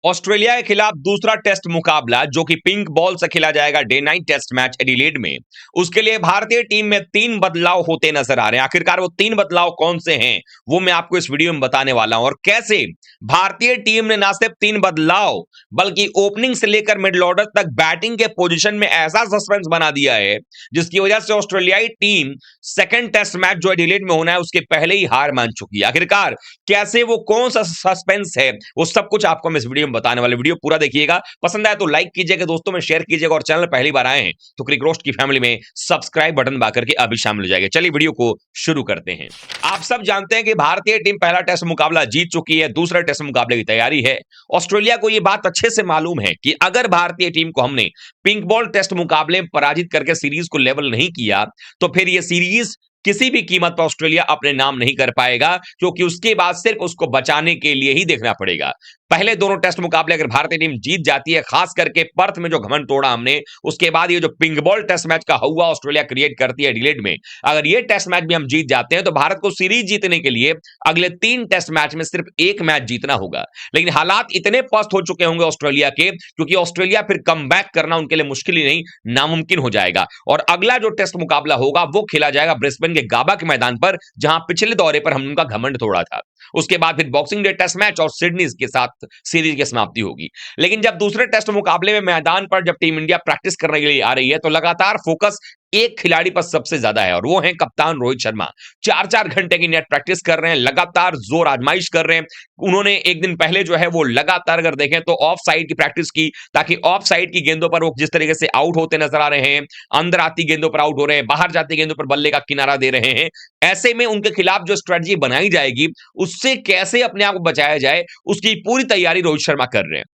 Australia के खिलाफ दूसरा टेस्ट मुकाबला जो कि पिंक बॉल से खेला जाएगा day night test match Adelaide में। उसके लिए भारतीय टीम में 3 बदलाव होते नजर आ रहे हैं। आखिरकार वो 3 बदलाव कौन से हैं वो मैं आपको इस वीडियो में बताने वाला हूं, और कैसे भारतीय टीम ने ना सिर्फ 3 बदलाव बल्कि ओपनिंग से लेकर मिडिल ऑर्डर तक बैटिंग के पोजीशन में ऐसा सस्पेंस बना दिया है जिसकी वजह से ऑस्ट्रेलियाई टीम सेकंड टेस्ट मैच जो एडिलेड में होना है उसके पहले ही हार मान चुकी है। आखिरकार कैसे, वो कौन सा सस्पेंस है, वो सब कुछ आपको हम इस वीडियो में बताने वाले। वीडियो पूरा देखिएगा, पसंद आए तो लाइक कीजिएगा, दोस्तों में शेयर कीजिएगा, और चैनल पहली बार आए हैं तो क्रिक रोस्ट की फैमिली में सब्सक्राइब बटन दबा करके अभी शामिल हो जाएगा। चलिए वीडियो को शुरू करते हैं। आप सब जानते हैं कि भारतीय टीम पहला टेस्ट मुकाबला जीत चुकी है, दूसरा टेस्ट मुकाबले की तैयारी है। ऑस्ट्रेलिया को यह बात अच्छे से मालूम है कि अगर भारतीय टीम को हमने पिंक बॉल टेस्ट मुकाबले में पराजित करके सीरीज को लेवल नहीं किया तो फिर यह सीरीज किसी भी कीमत पर ऑस्ट्रेलिया अपने नाम नहीं कर पाएगा, क्योंकि उसके बाद सिर्फ उसको बचाने के लिए ही देखना पड़ेगा। पहले दोनों टेस्ट मुकाबले अगर भारतीय टीम जीत जाती है, खास करके पर्थ में जो घमंड तोड़ा हमने, उसके बाद ये जो पिंक बॉल टेस्ट मैच का हुआ ऑस्ट्रेलिया क्रिएट करती है एडिलेड में, अगर ये टेस्ट मैच भी हम जीत जाते हैं तो भारत को सीरीज जीतने के लिए अगले 3 टेस्ट मैच में सिर्फ 1 मैच जीतना होगा। लेकिन हालात इतने पस्त हो चुके होंगे ऑस्ट्रेलिया के, क्योंकि ऑस्ट्रेलिया फिर कम करना उनके लिए मुश्किल ही नहीं, नामुमकिन हो जाएगा। और अगला जो टेस्ट मुकाबला होगा वो खेला जाएगा ब्रिस्बेन के गाबा के मैदान पर, जहां पिछले दौरे पर हमने उनका घमंड तोड़ा था। उसके बाद फिर बॉक्सिंग डे टेस्ट मैच और सिडनी के साथ सीरीज की समाप्ति होगी। लेकिन जब दूसरे टेस्ट मुकाबले में मैदान पर जब टीम इंडिया प्रैक्टिस करने के लिए आ रही है तो लगातार फोकस एक खिलाड़ी पर सबसे ज्यादा है, और वो है कप्तान रोहित शर्मा। 4-4 घंटे की नेट प्रैक्टिस कर रहे हैं, लगातार जोर आजमाइश कर रहे हैं। उन्होंने एक दिन पहले जो है वो लगातार अगर देखें तो ऑफ साइड की प्रैक्टिस की, ताकि ऑफ साइड की गेंदों पर वो जिस तरीके से आउट होते नजर आ रहे हैं, अंदर आती गेंदों पर आउट हो रहे हैं, बाहर जाती गेंदों पर बल्ले का किनारा दे रहे हैं, ऐसे में उनके खिलाफ जो स्ट्रेटजी बनाई जाएगी उससे कैसे अपने आप को बचाया जाए उसकी पूरी तैयारी रोहित शर्मा कर रहे हैं।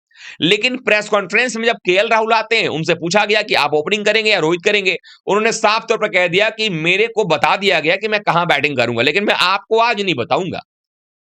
लेकिन प्रेस कॉन्फ्रेंस में जब केएल राहुल आते हैं, उनसे पूछा गया कि आप ओपनिंग करेंगे या रोहित करेंगे, उन्होंने साफ तौर पर कह दिया कि मेरे को बता दिया गया कि मैं कहां बैटिंग करूंगा, लेकिन मैं आपको आज नहीं बताऊंगा।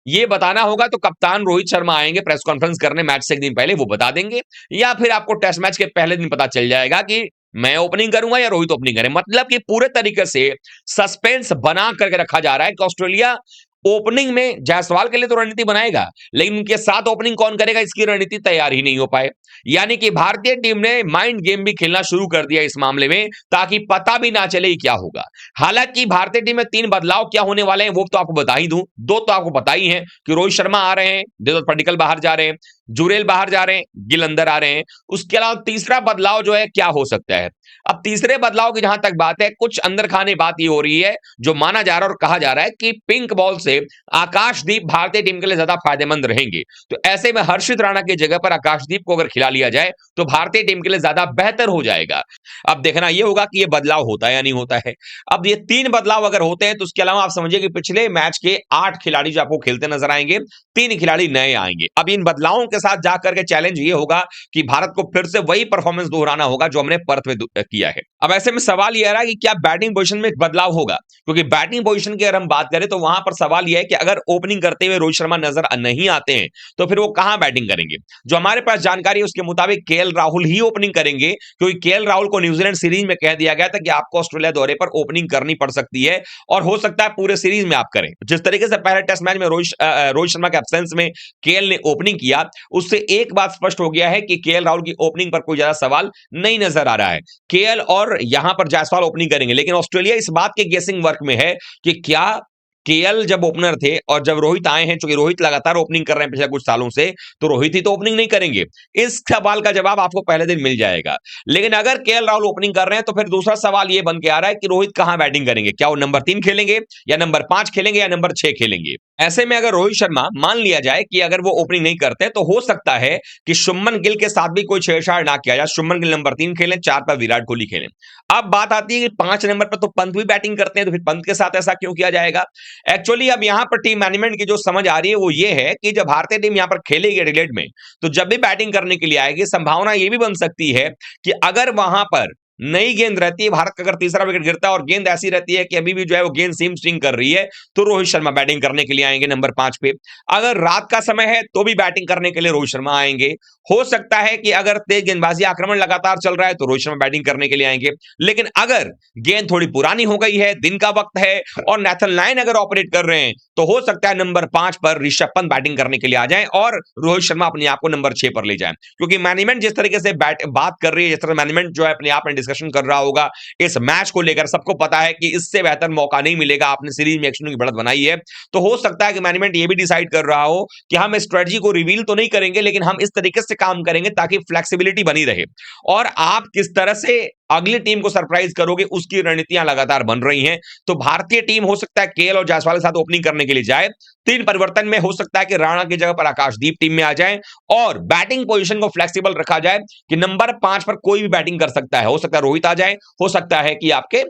ये बताना होगा तो कप्तान रोहित शर्मा आएंगे प्रेस कॉन्फ्रेंस करने मैच से एक दिन पहले, वो बता देंगे, या फिर आपको टेस्ट मैच के पहले दिन पता चल जाएगा कि मैं ओपनिंग करूंगा या रोहित ओपनिंग करें। मतलब कि पूरे तरीके से सस्पेंस बना करके रखा जा रहा है कि ऑस्ट्रेलिया ओपनिंग में जायसवाल के लिए तो रणनीति बनाएगा, लेकिन उनके साथ ओपनिंग कौन करेगा इसकी रणनीति तैयार ही नहीं हो पाए। यानी कि भारतीय टीम ने माइंड गेम भी खेलना शुरू कर दिया इस मामले में, ताकि पता भी ना चले क्या होगा। हालांकि भारतीय टीम में 3 बदलाव क्या होने वाले हैं वो तो आपको बता ही दूं। 2 तो आपको पता ही है कि रोहित शर्मा आ रहे हैं, देवदत्त पडिक्कल बाहर जा रहे हैं, जुरेल बाहर जा रहे हैं, गिल अंदर आ रहे हैं। उसके अलावा तीसरा बदलाव जो है क्या हो सकता है? अब तीसरे बदलाव की जहां तक बात है, कुछ अंदर खाने बात ये हो रही है, जो माना जा रहा है और कहा जा रहा है कि पिंक बॉल से आकाशदीप भारतीय टीम के लिए ज्यादा फायदेमंद रहेंगे। तो ऐसे में हर्षित राणा की जगह पर आकाशदीप को अगर खिला लिया जाए तो भारतीय टीम के लिए ज्यादा बेहतर हो जाएगा। अब देखना यह होगा कि यह बदलाव होता है या नहीं होता है। अब ये 3 बदलाव अगर होते हैं तो उसके अलावा आप समझिए कि पिछले मैच के 8 खिलाड़ी जो आपको खेलते नजर आएंगे, 3 खिलाड़ी नए आएंगे। अब इन बदलावों के साथ जाकर के चैलेंज ये होगा कि भारत को फिर से वही परफॉर्मेंस दोहराना होगा जो हमने पर्थ में किया है। अब ऐसे में सवाल यह आ रहा है कि क्या बैटिंग पोजीशन में बदलाव होगा, क्योंकि बैटिंग पोजीशन की अगर हम बात करें तो वहां पर सवाल यह है कि अगर ओपनिंग करते हुए रोहित शर्मा नजर नहीं आते हैं तो फिर वो कहां बैटिंग करेंगे। जो हमारे पास जानकारी है उसके मुताबिक केएल राहुल ही ओपनिंग करेंगे, क्योंकि केएल राहुल को न्यूजीलैंड सीरीज में कह दिया गया था कि आपको ऑस्ट्रेलिया दौरे पर ओपनिंग करनी पड़ सकती है, और हो सकता है पूरे सीरीज में आप करें। जिस तरीके से पहले टेस्ट मैच में रोहित शर्मा के एब्सेंस में केएल ने ओपनिंग किया, उससे एक बात स्पष्ट हो गया है कि केएल राहुल की ओपनिंग पर कोई ज्यादा सवाल नहीं नजर आ रहा है। केएल और यहां पर जायसवाल ओपनिंग करेंगे, लेकिन ऑस्ट्रेलिया इस बात के गेसिंग वर्क में है कि क्या केएल जब ओपनर थे और जब रोहित आए हैं, चूंकि रोहित लगातार ओपनिंग कर रहे हैं पिछले कुछ सालों से, तो रोहित ही तो ओपनिंग नहीं करेंगे। इस सवाल का जवाब आपको पहले दिन मिल जाएगा। लेकिन अगर केएल राहुल ओपनिंग कर रहे हैं तो फिर दूसरा सवाल यह बन के आ रहा है कि रोहित कहां बैटिंग करेंगे। क्या वो नंबर 3 खेलेंगे या नंबर 5 खेलेंगे या नंबर 6 खेलेंगे? ऐसे में अगर रोहित शर्मा मान लिया जाए कि अगर वो ओपनिंग नहीं करते तो हो सकता है कि शुभमन गिल के साथ भी कोई छेड़छाड़ ना किया जाए, शुभमन गिल नंबर 3 खेलें, 4 पर विराट कोहली खेलें। अब बात आती है कि 5 नंबर पर तो पंत भी बैटिंग करते हैं, तो फिर पंत के साथ ऐसा क्यों किया जाएगा? एक्चुअली अब यहां पर टीम मैनेजमेंट की जो समझ आ रही है वो ये है कि जब भारतीय टीम यहां पर खेलेगी एडिलेड में, तो जब भी बैटिंग करने के लिए आएगी, संभावना ये भी बन सकती है कि अगर वहां पर नई गेंद रहती है, भारत का अगर तीसरा विकेट गिरता है और गेंद ऐसी रहती है कि अभी भी जो है वो गेंद सीम स्विंग कर रही है, तो रोहित शर्मा बैटिंग करने के लिए आएंगे नंबर 5 पे। अगर रात का समय है तो भी बैटिंग करने के लिए रोहित शर्मा आएंगे। हो सकता है कि अगर तेज गेंदबाजी आक्रमण लगातार चल रहा है तो रोहित शर्मा बैटिंग करने के लिए आएंगे। लेकिन अगर गेंद थोड़ी पुरानी हो गई है, दिन का वक्त है और नेथन लायन अगर ऑपरेट कर रहे हैं, तो हो सकता है नंबर 5 पर ऋषभ पंत बैटिंग करने के लिए आ जाएं और रोहित शर्मा अपने आप को नंबर 6 पर ले जाएं। क्योंकि मैनेजमेंट जिस तरीके से बात कर रही है, जिस तरह मैनेजमेंट जो है अपने आप में डिस्कशन कर रहा होगा इस मैच को लेकर, सबको पता है कि इससे बेहतर मौका नहीं मिलेगा। आपने सीरीज में एक्शन की बढ़त बनाई है, तो हो सकता है कि मैनेजमेंट ये भी डिसाइड कर रहा हो कि हम स्ट्रेटजी को रिवील तो नहीं करेंगे, लेकिन हम इस तरीके से काम करेंगे ताकि फ्लेक्सिबिलिटी बनी रहे। और आप किस तरह से अगली टीम को सरप्राइज करोगे, उसकी रणनीतियां लगातार बन रही हैं। तो भारतीय टीम हो सकता है केएल और जायसवाल के साथ ओपनिंग करने के लिए जाए। 3 परिवर्तन में हो सकता है कि राणा की जगह पर आकाशदीप टीम में आ जाए और बैटिंग पोजीशन को फ्लेक्सिबल रखा जाए कि नंबर 5 पर कोई भी बैटिंग कर सकता है। हो सकता है रोहित आ जाए, हो सकता है कि आपके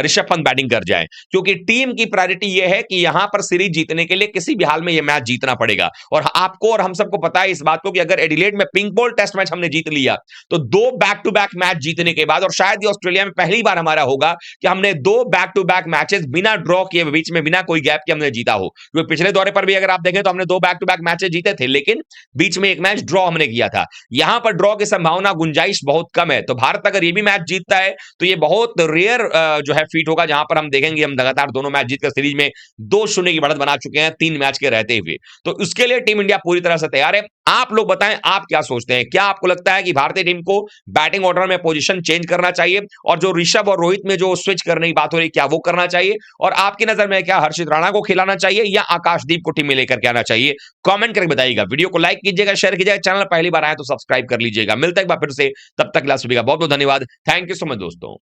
ऋषभ पंत बैटिंग कर जाए, क्योंकि टीम की प्रायोरिटी यह है कि यहां पर सीरीज जीतने के लिए किसी भी हाल में यह मैच जीतना पड़ेगा। और आपको और हम सबको पता है इस बात को कि अगर एडिलेड में पिंक बॉल टेस्ट मैच हमने जीत लिया, तो 2 बैक टू बैक मैच जीतने के बाद, और शायद ये ऑस्ट्रेलिया में पहली बार हमारा होगा कि हमने 2 बैक टू बैक मैचेस बिना ड्रॉ किए, बीच में बिना कोई गैप के हमने जीता हो। क्योंकि पिछले दौरे पर भी अगर आप देखें तो हमने 2 बैक टू बैक मैचेस जीते थे, लेकिन बीच में एक मैच ड्रॉ हमने किया था। यहां पर ड्रॉ की संभावना, गुंजाइश बहुत कम है। तो भारत अगर ये भी मैच जीतता है तो ये बहुत रेयर जो है फीट होगा, जहां पर हम देखेंगे हम लगातार दोनों मैच जीतकर सीरीज में 2-0 की बढ़त बना चुके हैं 3 मैच के रहते हुए। तो उसके लिए टीम इंडिया पूरी तरह से तैयार है। आप लोग बताएं, आप क्या सोचते हैं? क्या आपको लगता है कि भारतीय टीम को बैटिंग ऑर्डर में पोजीशन चेंज करना चाहिए, और जो ऋषभ और रोहित में जो स्विच करने की बात हो रही है, क्या वो करना चाहिए? और आपकी नजर में क्या हर्षित राणा को खिलाना चाहिए या आकाशदीप को टीम में लेकर के आना चाहिए? कमेंट करके बताइएगा। वीडियो को लाइक कीजिएगा, शेयर कीजिएगा, चैनल पहली बार आए तो सब्सक्राइब कर लीजिएगा। मिलता है एक बार फिर से, तब तक लास्ट वीडियो का बहुत बहुत धन्यवाद। थैंक यू सो मच दोस्तों।